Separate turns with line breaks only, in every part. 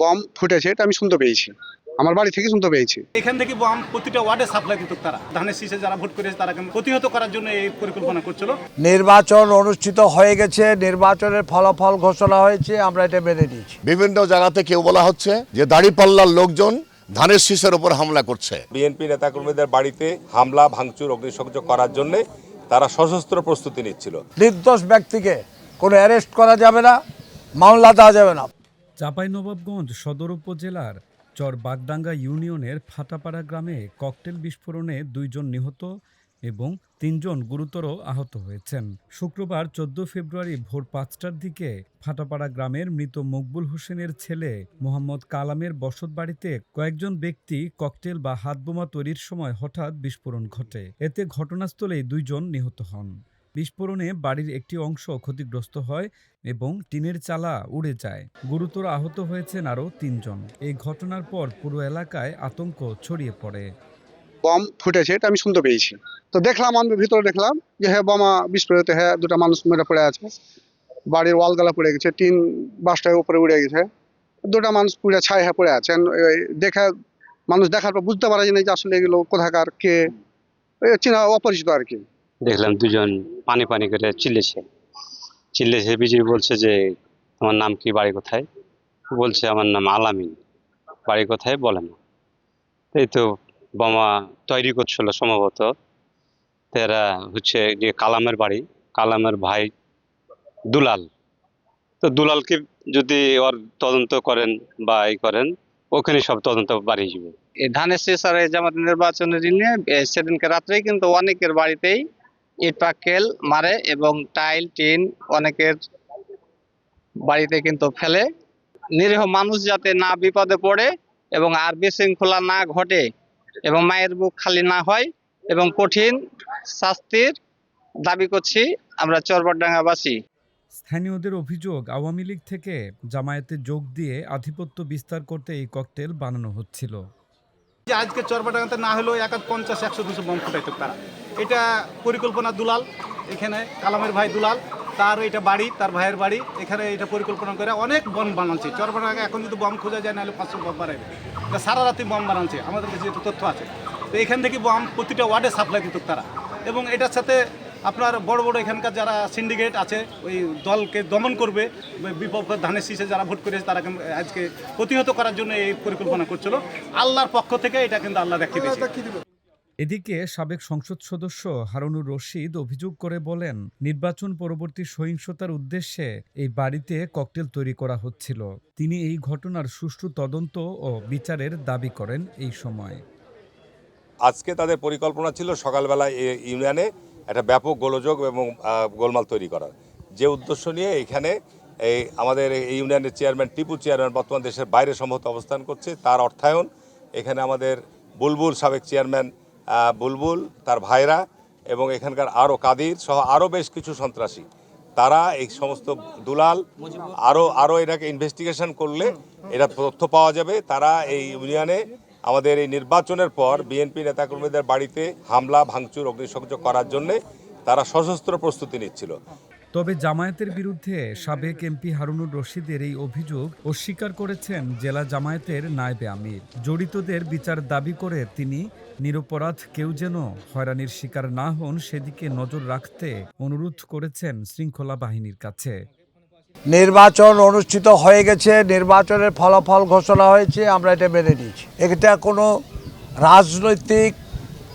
Bomb ফুটেছে, এটা আমি শুনতে পেয়েছি, আমার বাড়ি থেকে শুনতে পেয়েছি।
এখান থেকে বম প্রতিটা ওয়ার্ডে সাপ্লাই দিত তারা। ধানের শীষে যারা ভোট করেছে তারা প্রতিহত করার জন্য এই পরিকল্পনা করছিল।
নির্বাচন অনুষ্ঠিত হয়ে গেছে, নির্বাচনের ফলাফল ঘোষণা হয়েছে, আমরা এটা মেনে নিয়েছি।
বিভিন্ন জায়গাতে কেউ বলা হচ্ছে যে দাড়িপাল্লার লোকজন ধানের শীষের উপর হামলা করছে।
বিএনপি নেতাকর্মীদের বাড়িতে হামলা ভাঙচুর অগ্নিসংযোগ করার জন্য তারা সশস্ত্র প্রস্তুতি নিচ্ছিল।
নির্দোষ ব্যক্তিকে কোনো অ্যারেস্ট করা যাবে না, মামলা দেওয়া যাবে না।
চাঁপাইনবাবগঞ্জ সদর উপজেলার চর বাগডাঙ্গা ইউনিয়নের ফাটাপাড়া গ্রামে ককটেল বিস্ফোরণে 2 জন নিহত এবং 3 জন গুরুতর আহত হয়েছেন। শুক্রবার 14 ফেব্রুয়ারি ভোর 5টার দিকে ফাটাপাড়া গ্রামের মৃত মকবুল হোসেনের ছেলে মোহাম্মদ কালামের বসতবাড়িতে কয়েকজন ব্যক্তি ককটেল বা হাতবোমা তৈরির সময় হঠাৎ বিস্ফোরণ ঘটে। এতে ঘটনাস্থলেই 2 জন নিহত হন। বিস্ফোরণে বাড়ির একটি অংশ ক্ষতিগ্রস্ত হয় এবং টিনের চালা উড়ে যায়। গুরুতর আহত হয়েছেন আরও 3 জন। এই ঘটনার পর পুরো এলাকায় আতঙ্ক ছড়িয়ে পড়ে।
বম ফুটেছে, এটা আমি শুনতে পেয়েছি। তো দেখলাম, আমি ভিতরে দেখলাম যে হ্যাঁ বোমা বিস্ফোরিত হয়ে 2টা মানুষ মেরে পড়ে আছে, বাড়ির ওয়ালগালা পড়ে গেছে, টিন বাসটার উপরে উড়ে গেছে, 2টা মানুষ পুড়ে ছাই হয়ে পড়ে আছে। দেখে মানুষ দেখার পর বুঝতে পারা যায় না যে আসলে এগুলো কোথাকার, কে, চেনা অপরিচিত আর কি।
দেখলাম 2 জন পানি পানি করে চিল্লেছে বিজয় বলছে যে তোমার নাম কি, বাড়ি কোথায়? বলছে আমার নাম আলামিন, বাড়ি কোথায় বলে না। এই তো বোমা তৈরি করছিল সম্ভবত। এরা হচ্ছে যে কালামের বাড়ি, কালামের ভাই দুলাল। তো দুলালকে যদি ওর তদন্ত করেন বা এই করেন, ওখানে সব তদন্ত বাড়িয়ে যাবে।
এই ধানের শীষ আর এই জামাত নির্বাচনের দিনে সেদিনকে রাত্রেই কিন্তু অনেকের বাড়িতেই ইট পাটকেল মারে এবং টাইল টিন অনেকের বাড়িতে কিন্তু ফেলে। নিরীহ মানুষ যাতে না বিপদে পড়ে এবং আর বিশৃঙ্খলা না ঘটে এবং মায়ের বুক খালি না হয় এবং কঠিন শাস্তির দাবি করছি আমরা চরবাড্ডাঙ্গাবাসী।
স্থানীয়দের অভিযোগ, আওয়ামী লীগ থেকে জামায়াতে যোগ দিয়ে আধিপত্য বিস্তার করতে এই ককটেল বানানো হচ্ছিল।
যে আজকে চরবাডাঙ্গাতে না হলেও 50-100-200 বম ফুটাইতো তারা। এটা পরিকল্পনা দুলাল, এখানে কালামের ভাই দুলাল, তার এটা বাড়ি, তার ভাইয়ের বাড়ি, এখানে এটা পরিকল্পনা করে অনেক বম বানাচ্ছে। চরবাডাঙ্গা এখন যদি বম খোঁজা যায়, নাহলে 500 বম বানাবে। এটা সারা রাতে বম বানাচ্ছে, আমাদের কাছে যেহেতু তথ্য আছে। তো এখান থেকে বম প্রতিটা ওয়ার্ডে সাপ্লাই দিত তারা। এবং এটার সাথে আপনার বড় বড় এখানকার যারা সিন্ডিকেট আছে, ওই দলকে দমন করবে, বিপক্ষ ধানের শীষে যারা ভোট করেছে তারা আজকে প্রতিহত করার জন্য এই পরিকল্পনা করছিল। আল্লাহর পক্ষ থেকে এটা কিন্তু আল্লাহ দেখিয়ে দিয়েছে।
এদিকে সাবেক সংসদ সদস্য হারুনুর রশিদ অভিযোগ করে বলেন, নির্বাচন পরবর্তী সহিংসতার উদ্দেশ্যে এই বাড়িতে ককটেল তৈরি করা হচ্ছিল। তিনি এই ঘটনার সুষ্ঠু তদন্ত ও বিচারের দাবি করেন। এই সময়
আজকে তাদের পরিকল্পনা ছিল সকালবেলা এই ইউনিয়নে একটা ব্যাপক গোলযোগ এবং গোলমাল তৈরি করার, যে উদ্দেশ্য নিয়ে এখানে আমাদের এই ইউনিয়নের চেয়ারম্যান টিপু চেয়ারম্যান বর্তমান দেশের বাইরে সম্ভবত অবস্থান করছে, তার অর্থায়ন এখানে আমাদের বুলবুল সাবেক চেয়ারম্যান বুলবুল, তার ভাইরা এবং এখানকার আরও কাদির সহ আরও বেশ কিছু সন্ত্রাসী, তারা এই সমস্ত দুলাল আরও এটাকে ইনভেস্টিগেশন করলে এটা তথ্য পাওয়া যাবে। তারা এই ইউনিয়নে আমাদের এই নির্বাচনের পর বিএনপি নেতাকর্মীদের বাড়িতে হামলা ভাঙচুর অগ্নিসংযোগ করার জন্য তারা সশস্ত্র প্রস্তুতি নিচ্ছিল।
তবে জামায়াতের বিরুদ্ধে সাবেক এমপি হারুনুর রশিদের এই অভিযোগ অস্বীকার করেছেন জেলা জামায়াতের নায়েবে আমির। জড়িতদের বিচার দাবি করে তিনি নিরপরাধ কেউ যেন হয়রানির শিকার না হন সেদিকে নজর রাখতে অনুরোধ করেছেন শৃঙ্খলা বাহিনীর কাছে।
নির্বাচন অনুষ্ঠিত হয়ে গেছে, নির্বাচনের ফলাফল ঘোষণা হয়েছে, আমরা এটা মেনে নিয়েছি। এটা কোনো রাজনৈতিক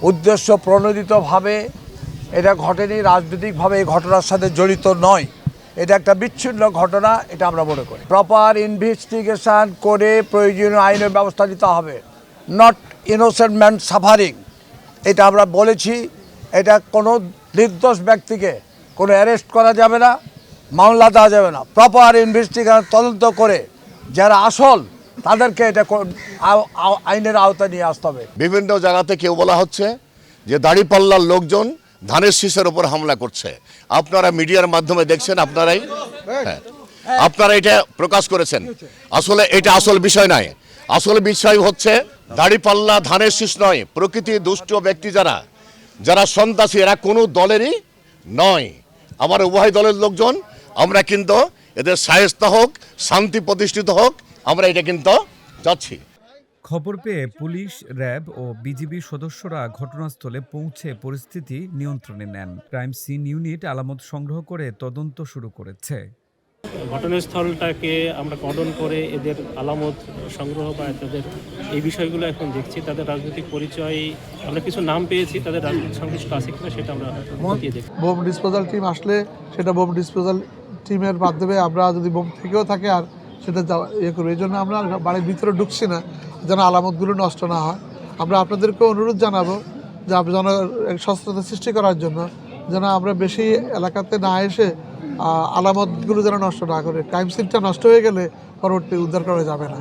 উদ্দেশ্য প্রণোদিতভাবে এটা ঘটেনি, রাজনৈতিকভাবে এই ঘটনার সাথে জড়িত নয়। এটা একটা বিচ্ছিন্ন ঘটনা, এটা আমরা মনে করি। প্রপার ইনভেস্টিগেশন করে প্রয়োজনীয় আইনের ব্যবস্থা নিতে হবে। নট ইনোসেন্ট ম্যান সাফারিং, এটা আমরা বলেছি। এটা কোনো নির্দোষ ব্যক্তিকে কোনো অ্যারেস্ট করা যাবে না, মামলা দেওয়া যাবে না। প্রপার ইনভেস্টিগেশন তদন্ত করে যারা আসল তাদেরকে এটা আইনের আওতায় নিয়ে আসতে হবে।
বিভিন্ন জায়গাতে কেউ বলা হচ্ছে যে দাড়িপাল্লার লোকজন ধানের শীষের উপর হামলা করছে। আপনারা মিডিয়ার মাধ্যমে দেখছেন, আপনারা এটা প্রকাশ করেছেন। আসলে এটা আসল বিষয় নয়। আসল বিষয় হচ্ছে দাড়িপাল্লা ধানের শীষ নয়, প্রকৃতি দুষ্ট ব্যক্তি যারা সন্ত্রাসী, এরা কোনো দলেরই নয়। আমার উভয় দলের লোকজন, আমরা কিন্তু এদের শায়েস্তা হোক, শান্তি প্রতিষ্ঠিত হোক, আমরা এটা কিন্তু চাচ্ছি।
খবর পেয়ে পুলিশ, র্যাব ও বিজিবি সদস্যরা ঘটনাস্থলে পৌঁছে পরিস্থিতি নিয়ন্ত্রণে নেন। ক্রাইম সিন ইউনিট আলামত সংগ্রহ করে তদন্ত শুরু করেছে।
ঘটনাস্থলটাকে আমরা কর্ডন করে এদের আলামত সংগ্রহ বা তাদের এই বিষয়গুলো এখন দেখছি। তাদের রাজনৈতিক পরিচয় আমরা কিছু নাম পেয়েছি, তাদের রাজনৈতিক সংশ্লিষ্ট আছে কিনা সেটা আমরা খতিয়ে দেখব।
বোম ডিসপোজাল টিম আসলে সেটা বোম ডিসপোজাল টিমের মাধ্যমে আমরা যদি বোম থেকেও থাকে আর সেটা ইয়ে করবো। এই জন্য আমরা বাড়ির ভিতরে ঢুকছি না যেন আলামতগুলো নষ্ট না হয়। আমরা আপনাদেরকে অনুরোধ জানাবো যে যেন সচেতনতা সৃষ্টি করার জন্য যেন আমরা বেশি এলাকাতে না এসে আলামতগুলো যেন নষ্ট না করে। ক্রাইম সিনটা নষ্ট হয়ে গেলে পরবর্তী উদ্ধার করা যাবে না।